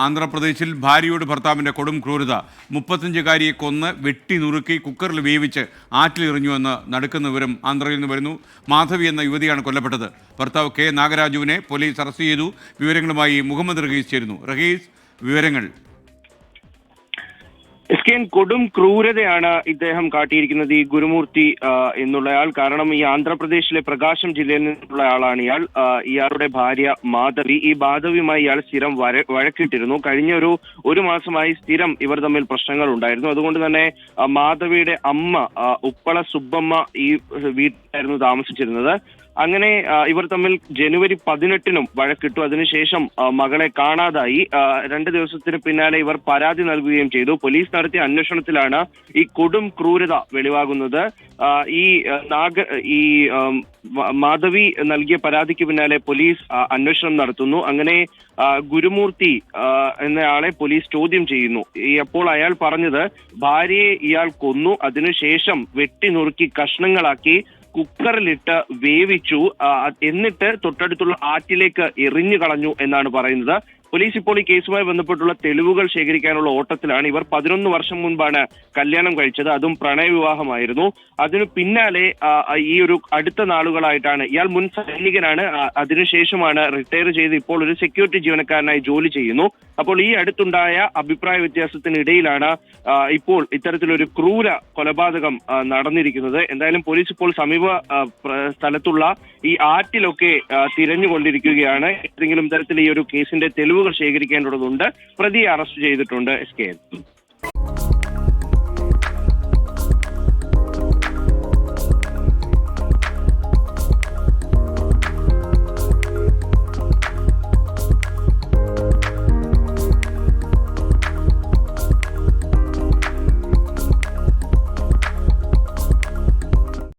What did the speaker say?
ആന്ധ്രാപ്രദേശിൽ ഭാര്യയോട് ഭർത്താവിൻ്റെ കൊടും ക്രൂരത. 35-കാരിയെ കൊന്ന് വെട്ടി നുറുക്കി കുക്കറിൽ വേവിച്ച് ആറ്റിലെറിഞ്ഞുവെന്ന് നടുക്കുന്ന വിവരം ആന്ധ്രയിൽ നിന്ന് വരുന്നു. മാധവി എന്ന യുവതിയാണ് കൊല്ലപ്പെട്ടത്. ഭർത്താവ് കെ നാഗരാജുവിനെ പോലീസ് അറസ്റ്റ് ചെയ്തു. വിവരങ്ങളുമായി മുഹമ്മദ് റഹീസ് ചേരുന്നു. റഹീസ്, വിവരങ്ങൾ. കൊടും ക്രൂരതയാണ് ഇദ്ദേഹം കാട്ടിയിരിക്കുന്നത്, ഈ ഗുരുമൂർത്തി എന്നുള്ളയാൾ. കാരണം ഈ ആന്ധ്രാപ്രദേശിലെ പ്രകാശം ജില്ലയിൽ നിന്നുള്ള ആളാണ് ഇയാൾ. ഇയാളുടെ ഭാര്യ മാധവി. ഈ മാധവിയുമായി ഇയാൾ സ്ഥിരം വഴക്കിട്ടിരുന്നു. കഴിഞ്ഞ ഒരു മാസമായി സ്ഥിരം ഇവർ തമ്മിൽ പ്രശ്നങ്ങൾ ഉണ്ടായിരുന്നു. അതുകൊണ്ട് തന്നെ മാധവിയുടെ അമ്മ ഉപ്പള സുബ്ബമ്മ ഈ വീട്ടിലായിരുന്നു താമസിച്ചിരുന്നത്. അങ്ങനെ ഇവർ തമ്മിൽ ജനുവരി 18-നും വഴക്കിട്ടു. അതിനുശേഷം മകളെ കാണാതായി. 2 ദിവസത്തിന് പിന്നാലെ ഇവർ പരാതി നൽകുകയും ചെയ്തു. പോലീസ് നടത്തിയ അന്വേഷണത്തിലാണ് ഈ കൊടും ക്രൂരത വെളിവാകുന്നത്. ഈ മാധവി നൽകിയ പരാതിക്ക് പിന്നാലെ പോലീസ് അന്വേഷണം നടത്തുന്നു. അങ്ങനെ ഗുരുമൂർത്തി എന്നയാളെ പോലീസ് ചോദ്യം ചെയ്യുന്നു. അപ്പോൾ അയാൾ പറഞ്ഞത് ഭാര്യയെ ഇയാൾ കൊന്നു, അതിനുശേഷം വെട്ടി നുറുക്കി കഷ്ണങ്ങളാക്കി കുക്കറിലിട്ട് വേവിച്ചു, എന്നിട്ട് തൊട്ടടുത്തുള്ള ആറ്റിലേക്ക് എറിഞ്ഞു കളഞ്ഞു എന്നാണ് പറയുന്നത്. പോലീസ് ഇപ്പോൾ ഈ കേസുമായി ബന്ധപ്പെട്ടുള്ള തെളിവുകൾ ശേഖരിക്കാനുള്ള ഓട്ടത്തിലാണ്. ഇവർ 11 വർഷം മുൻപാണ് കല്യാണം കഴിച്ചത്, അതും പ്രണയവിവാഹമായിരുന്നു. അതിനു പിന്നാലെ ഈ ഒരു അടുത്ത നാളുകളായിട്ടാണ്, ഇയാൾ മുൻ സൈനികനാണ്, അതിനുശേഷമാണ് റിട്ടയർ ചെയ്ത് ഇപ്പോൾ ഒരു സെക്യൂരിറ്റി ജീവനക്കാരനായി ജോലി ചെയ്യുന്നു. അപ്പോൾ ഈ അടുത്തുണ്ടായ അഭിപ്രായ വ്യത്യാസത്തിനിടയിലാണ് ഇപ്പോൾ ഇത്തരത്തിലൊരു ക്രൂര കൊലപാതകം നടന്നിരിക്കുന്നത്. എന്തായാലും പോലീസ് ഇപ്പോൾ സമീപ സ്ഥലത്തുള്ള ഈ ആറ്റിലൊക്കെ തിരഞ്ഞുകൊണ്ടിരിക്കുകയാണ്. ഏതെങ്കിലും തരത്തിൽ ഈ ഒരു കേസിന്റെ തെളിവുകൾ ശേഖരിക്കേണ്ടതുണ്ട്. പ്രതിയെ അറസ്റ്റ് ചെയ്തിട്ടുണ്ട്. SK.